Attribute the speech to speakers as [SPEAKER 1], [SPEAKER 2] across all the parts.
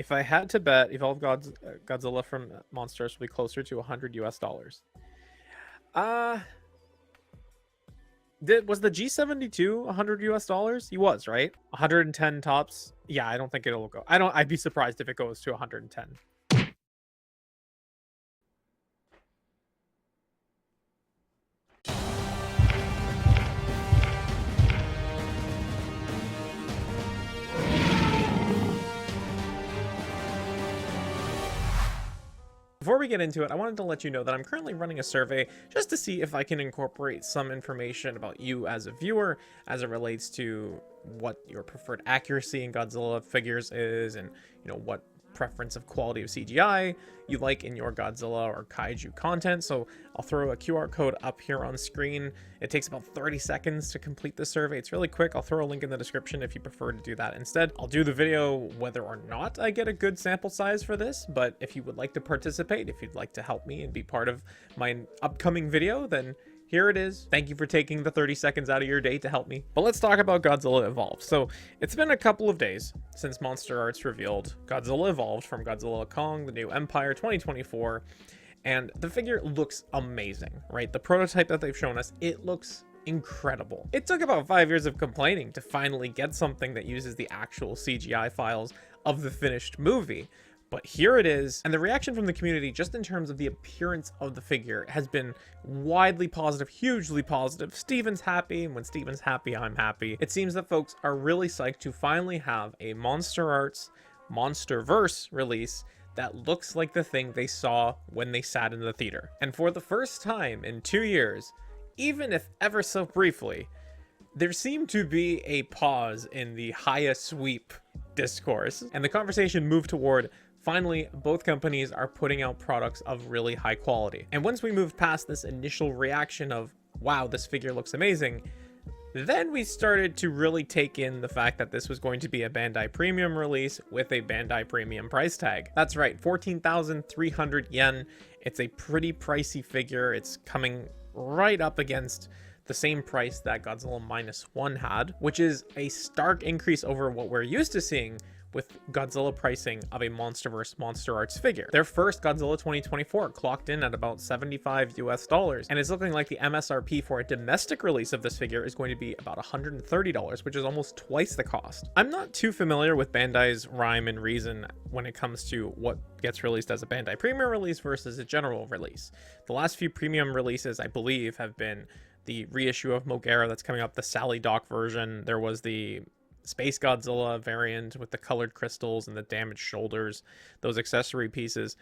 [SPEAKER 1] If I had to bet, Godzilla from Monsters will be closer to 100 US dollars. Uh, was the G72 100 US dollars? He was, right? 110 tops. Yeah, I don't think it'll go. I'd be surprised if it goes to 110. Before we get into it, I wanted to let you know that I'm currently running a survey just to see if I can incorporate some information about you as a viewer as it relates to what your preferred accuracy in Godzilla figures is, and what preference of quality of CGI you like in your Godzilla or Kaiju content. So I'll throw a QR code up here on screen. It takes about 30 seconds to complete the survey. It's really quick. I'll throw a link in the description if you prefer to do that instead. I'll do the video whether or not I get a good sample size for this, but if you would like to participate, if you'd like to help me and be part of my upcoming video, then here it is. Thank you for taking the 30 seconds out of your day to help me. But let's talk about Godzilla Evolved. So it's been a couple of days since MonsterArts revealed Godzilla Evolved from Godzilla Kong, the New Empire 2024. And the figure looks amazing, right? The prototype that they've shown us, it looks incredible. It took about 5 years of complaining to finally get something that uses the actual CGI files of the finished movie. But here it is, and the reaction from the community, just in terms of the appearance of the figure, has been widely positive, hugely positive. Steven's happy, and when Steven's happy, I'm happy. It seems that folks are really psyched to finally have a MonsterArts Monsterverse release that looks like the thing they saw when they sat in the theater. And for the first time in 2 years, even if ever so briefly, there seemed to be a pause in the highest sweep discourse, and the conversation moved toward finally, both companies are putting out products of really high quality. And once we moved past this initial reaction of, wow, this figure looks amazing, then we started to really take in the fact that this was going to be a Bandai Premium release with a Bandai Premium price tag. That's right, 14,300 yen. It's a pretty pricey figure. It's coming right up against the same price that Godzilla -1 had, which is a stark increase over what we're used to seeing with Godzilla pricing of a MonsterVerse MonsterArts figure. Their first Godzilla 2024 clocked in at about 75 US dollars, and it's looking like the MSRP for a domestic release of this figure is going to be about $130, which is almost twice the cost. I'm not too familiar with Bandai's rhyme and reason when it comes to what gets released as a Bandai Premium release versus a general release. The last few premium releases, I believe, have been the reissue of Mogera that's coming up, the Sally Dock version. There was the Space Godzilla variant with the colored crystals and the damaged shoulders, those accessory pieces.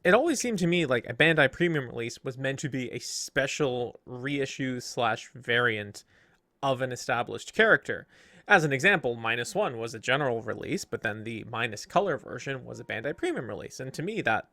[SPEAKER 1] It always seemed to me like a Bandai Premium release was meant to be a special reissue / variant of an established character. As an example, -1 was a general release, but then the minus color version was a Bandai Premium release. And to me, that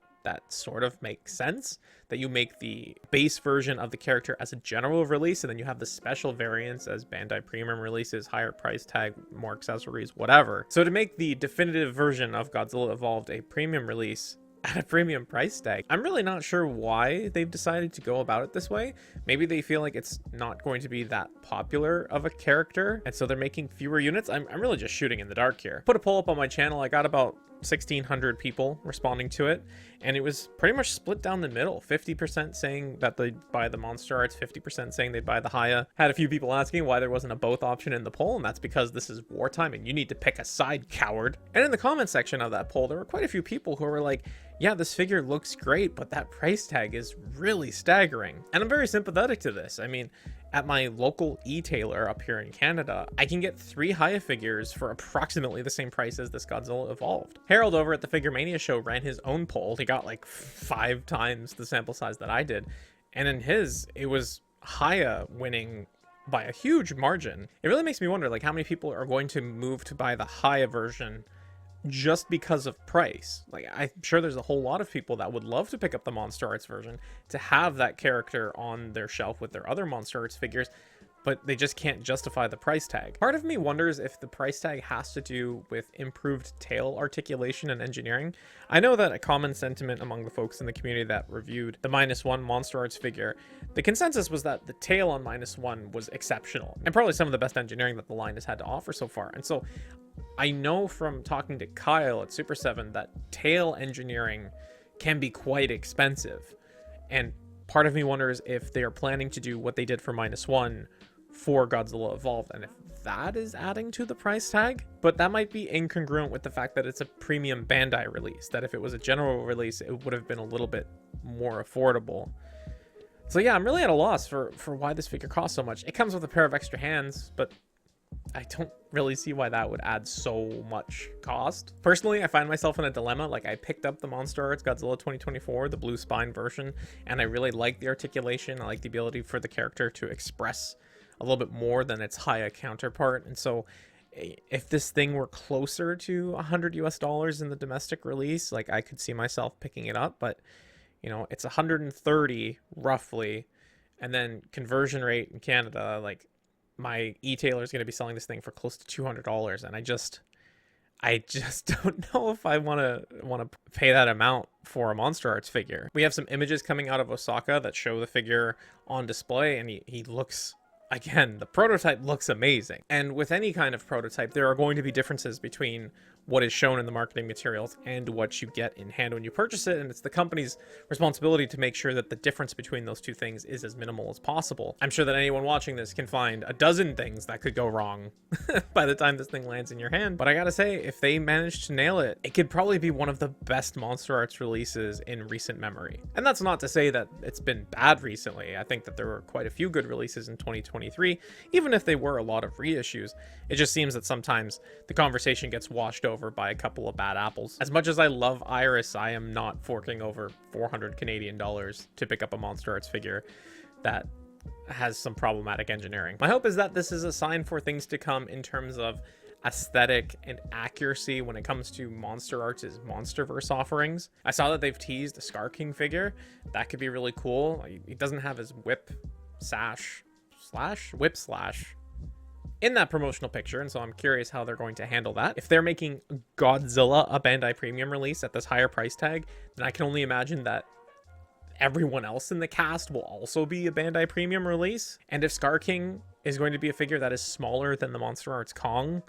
[SPEAKER 1] sort of makes sense, that you make the base version of the character as a general release, and then you have the special variants as Bandai Premium releases, higher price tag, more accessories, whatever. So to make the definitive version of Godzilla Evolved a premium release at a premium price tag, I'm really not sure why they've decided to go about it this way. Maybe they feel like it's not going to be that popular of a character, and so they're making fewer units. I'm really just shooting in the dark here. Put a poll up on my channel. I got about 1,600 people responding to it, and it was pretty much split down the middle. 50% saying that they'd buy the MonsterArts, 50% saying they'd buy the Haya. Had a few people asking why there wasn't a both option in the poll, and that's because this is wartime and you need to pick a side, coward. And in the comment section of that poll, there were quite a few people who were like, yeah, this figure looks great, but that price tag is really staggering. And I'm very sympathetic to this. I mean, at my local e-tailer up here in Canada, I can get 3 Haya figures for approximately the same price as this Godzilla Evolved. Harold over at the Figure Mania show ran his own poll. He got like 5 times the sample size that I did. And in his, it was Haya winning by a huge margin. It really makes me wonder, like, how many people are going to move to buy the Haya version just because of price. Like, I'm sure there's a whole lot of people that would love to pick up the MonsterArts version to have that character on their shelf with their other MonsterArts figures, but they just can't justify the price tag. Part of me wonders if the price tag has to do with improved tail articulation and engineering. I know that a common sentiment among the folks in the community that reviewed the -1 MonsterArts figure, the consensus was that the tail on -1 was exceptional, and probably some of the best engineering that the line has had to offer so far. And so I know from talking to Kyle at Super 7 that tail engineering can be quite expensive. And part of me wonders if they are planning to do what they did for -1 for Godzilla Evolved, and if that is adding to the price tag. But that might be incongruent with the fact that it's a premium Bandai release, that if it was a general release, it would have been a little bit more affordable. So yeah, I'm really at a loss for why this figure costs so much. It comes with a pair of extra hands, but I don't really see why that would add so much cost. Personally, I find myself in a dilemma. Like, I picked up the MonsterArts Godzilla 2024, the blue spine version, and I really like the articulation. I like the ability for the character to express a little bit more than its Haya counterpart. And so if this thing were closer to $100 in the domestic release, like, I could see myself picking it up, but you know, it's 130 roughly, and then conversion rate in Canada, like, my e-tailer is going to be selling this thing for close to $200, and I just don't know if I want to pay that amount for a MonsterArts figure. We have some images coming out of Osaka that show the figure on display, and he looks, again, the prototype looks amazing. And with any kind of prototype, there are going to be differences between what is shown in the marketing materials and what you get in hand when you purchase it, and it's the company's responsibility to make sure that the difference between those two things is as minimal as possible. I'm sure that anyone watching this can find a dozen things that could go wrong by the time this thing lands in your hand, but I gotta say, if they manage to nail it, it could probably be one of the best MonsterArts releases in recent memory. And that's not to say that it's been bad recently. I think that there were quite a few good releases in 2023, even if they were a lot of reissues. It just seems that sometimes the conversation gets washed over by a couple of bad apples. As much as I love Iris, I am not forking over 400 Canadian dollars to pick up a MonsterArts figure that has some problematic engineering. My hope is that this is a sign for things to come in terms of aesthetic and accuracy when it comes to MonsterArts' Monsterverse offerings. I saw that they've teased a Scar King figure. That could be really cool. He doesn't have his whip slash in that promotional picture, and so I'm curious how they're going to handle that. If they're making Godzilla a Bandai Premium release at this higher price tag, then I can only imagine that everyone else in the cast will also be a Bandai Premium release. And if Scar King is going to be a figure that is smaller than the MonsterArts Kong,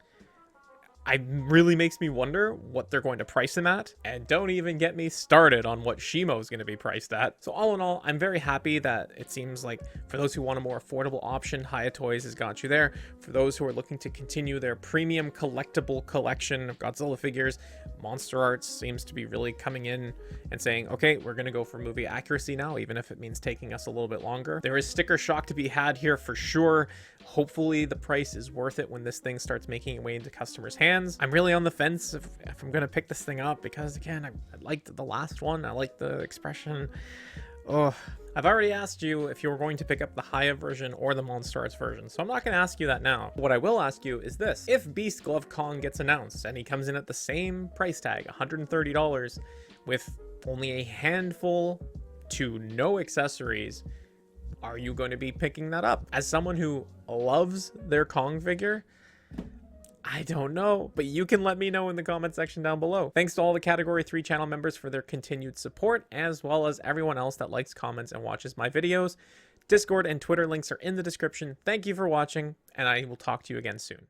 [SPEAKER 1] it really makes me wonder what they're going to price him at. And don't even get me started on what Shimo is going to be priced at. So all in all, I'm very happy that it seems like for those who want a more affordable option, Haya Toys has got you there. For those who are looking to continue their premium collectible collection of Godzilla figures, MonsterArts seems to be really coming in and saying, okay, we're going to go for movie accuracy now, even if it means taking us a little bit longer. There is sticker shock to be had here for sure. Hopefully the price is worth it when this thing starts making its way into customers' hands. I'm really on the fence if I'm going to pick this thing up because, again, I liked the last one. I like the expression. Oh, I've already asked you if you were going to pick up the Haya version or the MonsterArts version, so I'm not going to ask you that now. What I will ask you is this. If Beast Glove Kong gets announced and he comes in at the same price tag, $130, with only a handful to no accessories, are you going to be picking that up? As someone who loves their Kong figure, I don't know, but you can let me know in the comment section down below. Thanks to all the Category 3 channel members for their continued support, as well as everyone else that likes, comments, and watches my videos. Discord and Twitter links are in the description. Thank you for watching, and I will talk to you again soon.